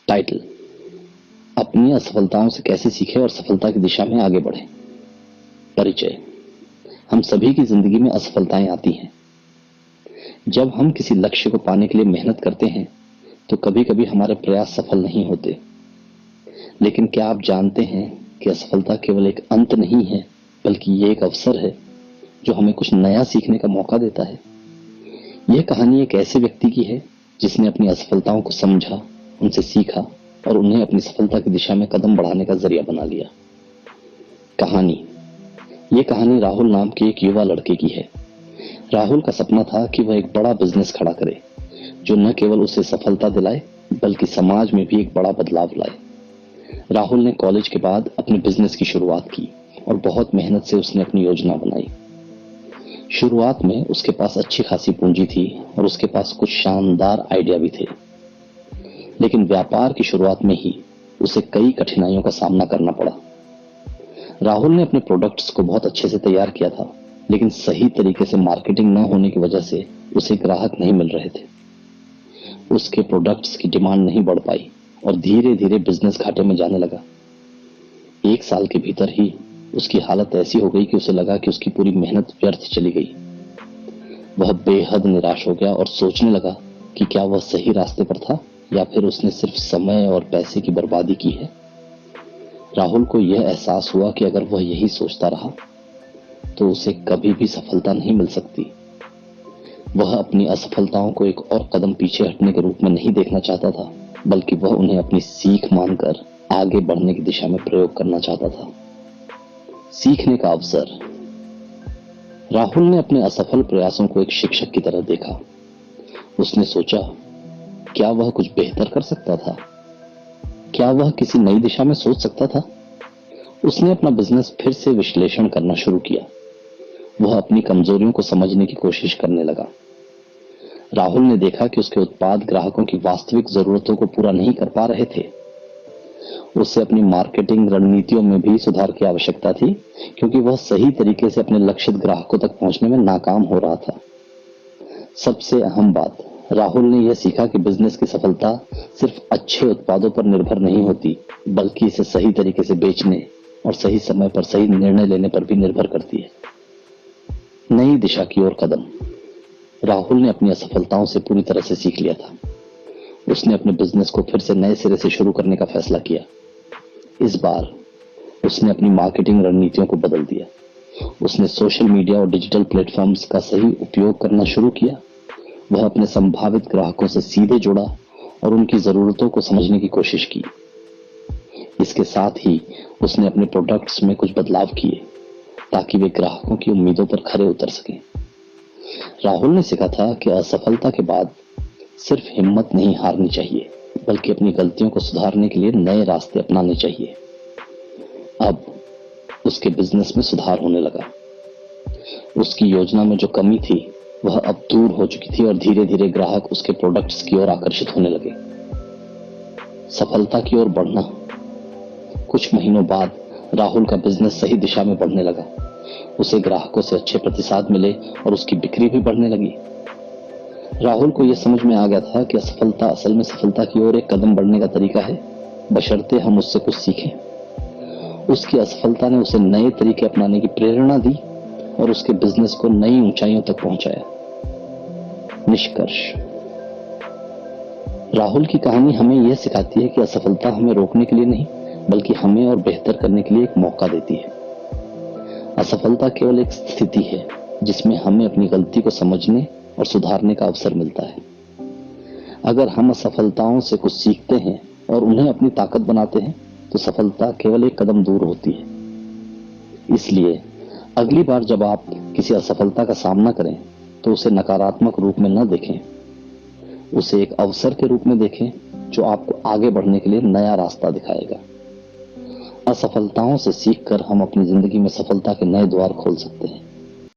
Title: अपनी असफलताओं से कैसे सीखें और सफलता की दिशा में आगे बढ़ें। परिचय: हम सभी की जिंदगी में असफलताएं आती हैं। जब हम किसी लक्ष्य को पाने के लिए मेहनत करते हैं तो कभी कभी हमारे प्रयास सफल नहीं होते। लेकिन क्या आप जानते हैं कि असफलता केवल एक अंत नहीं है, बल्कि ये एक अवसर है जो हमें कुछ नया सीखने का मौका देता है। यह कहानी एक ऐसे व्यक्ति की है जिसने अपनी असफलताओं को समझा, उनसे सीखा और उन्हें अपनी सफलता की दिशा में कदम बढ़ाने का जरिया बना लिया। ये कहानी राहुल नाम के एक युवा लड़के की है। राहुल का सपना था कि वह एक बड़ा बिजनेस खड़ा करे जो न केवल उसे सफलता दिलाए बल्कि समाज में भी एक बड़ा बदलाव लाए। राहुल ने कॉलेज के बाद अपने बिजनेस की शुरुआत की और बहुत मेहनत से उसने अपनी योजना बनाई। शुरुआत में उसके पास अच्छी खासी पूंजी थी और उसके पास कुछ शानदार आइडिया भी थे। लेकिन व्यापार की शुरुआत में ही उसे कई कठिनाइयों का सामना करना पड़ा। राहुल ने अपने प्रोडक्ट्स को बहुत अच्छे से तैयार किया था, लेकिन सही तरीके से मार्केटिंग न होने की वजह से उसे ग्राहक नहीं मिल रहे थे। उसके प्रोडक्ट्स की डिमांड नहीं बढ़ पाई और धीरे धीरे बिजनेस घाटे में जाने लगा। 1 साल के भीतर ही उसकी हालत ऐसी हो गई कि उसे लगा कि उसकी पूरी मेहनत व्यर्थ चली गई। वह बेहद निराश हो गया और सोचने लगा कि क्या वह सही रास्ते पर था या फिर उसने सिर्फ समय और पैसे की बर्बादी की है। राहुल को यह एहसास हुआ कि अगर वह यही सोचता रहा तो उसे कभी भी सफलता नहीं मिल सकती। वह अपनी असफलताओं को एक और कदम पीछे हटने के रूप में नहीं देखना चाहता था, बल्कि वह उन्हें अपनी सीख मानकर आगे बढ़ने की दिशा में प्रयोग करना चाहता था। सीखने का अवसर: राहुल ने अपने असफल प्रयासों को एक शिक्षक की तरह देखा। उसने सोचा, क्या वह कुछ बेहतर कर सकता था? क्या वह किसी नई दिशा में सोच सकता था? उसने अपना बिजनेस फिर से विश्लेषण करना शुरू किया। वह अपनी कमजोरियों को समझने की कोशिश करने लगा। राहुल ने देखा कि उसके उत्पाद ग्राहकों की वास्तविक जरूरतों को पूरा नहीं कर पा रहे थे। उसे अपनी मार्केटिंग रणनीतियों में भी सुधार की आवश्यकता थी, क्योंकि वह सही तरीके से अपने लक्षित ग्राहकों तक पहुंचने में नाकाम हो रहा था। सबसे अहम बात, राहुल ने यह सीखा कि बिजनेस की सफलता सिर्फ अच्छे उत्पादों पर निर्भर नहीं होती, बल्कि इसे सही तरीके से बेचने और सही समय पर सही निर्णय लेने पर भी निर्भर करती है। नई दिशा की ओर कदम: राहुल ने अपनी असफलताओं से पूरी तरह से सीख लिया था। उसने अपने बिजनेस को फिर से नए सिरे से शुरू करने का फैसला किया। इस बार उसने अपनी मार्केटिंग रणनीतियों को बदल दिया। उसने सोशल मीडिया और डिजिटल प्लेटफॉर्म्स का सही उपयोग करना शुरू किया। वह अपने संभावित ग्राहकों से सीधे जुड़ा और उनकी जरूरतों को समझने की कोशिश की। इसके साथ ही उसने अपने प्रोडक्ट्स में कुछ बदलाव किए ताकि वे ग्राहकों की उम्मीदों पर खरे उतर सकें। राहुल ने सीखा था कि असफलता के बाद सिर्फ हिम्मत नहीं हारनी चाहिए, बल्कि अपनी गलतियों को सुधारने के लिए नए रास्ते अपनाने चाहिए। अब उसके बिजनेस में सुधार होने लगा। उसकी योजना में जो कमी थी वह अब दूर हो चुकी थी और धीरे धीरे ग्राहक उसके प्रोडक्ट्स की ओर आकर्षित होने लगे। सफलता की ओर बढ़ना: कुछ महीनों बाद राहुल का बिजनेस सही दिशा में बढ़ने लगा। उसे ग्राहकों से अच्छे प्रतिसाद मिले और उसकी बिक्री भी बढ़ने लगी। राहुल को यह समझ में आ गया था कि असफलता असल में सफलता की ओर एक कदम बढ़ने का तरीका है, बशर्ते हम उससे कुछ सीखें। उसकी असफलता ने उसे नए तरीके अपनाने की प्रेरणा दी और उसके बिजनेस को नई ऊंचाइयों तक पहुंचाया। निष्कर्ष: राहुल की कहानी हमें यह सिखाती है कि असफलता हमें रोकने के लिए नहीं, बल्कि हमें और बेहतर करने के लिए एक मौका देती है। असफलता केवल एक स्थिति है जिसमें हमें अपनी गलती को समझने और सुधारने का अवसर मिलता है। अगर हम असफलताओं से कुछ सीखते हैं और उन्हें अपनी ताकत बनाते हैं तो सफलता केवल एक कदम दूर होती है। इसलिए अगली बार जब आप किसी असफलता का सामना करें तो उसे नकारात्मक रूप में न देखें, उसे एक अवसर के रूप में देखें जो आपको आगे बढ़ने के लिए नया रास्ता दिखाएगा। असफलताओं से सीखकर हम अपनी जिंदगी में सफलता के नए द्वार खोल सकते हैं।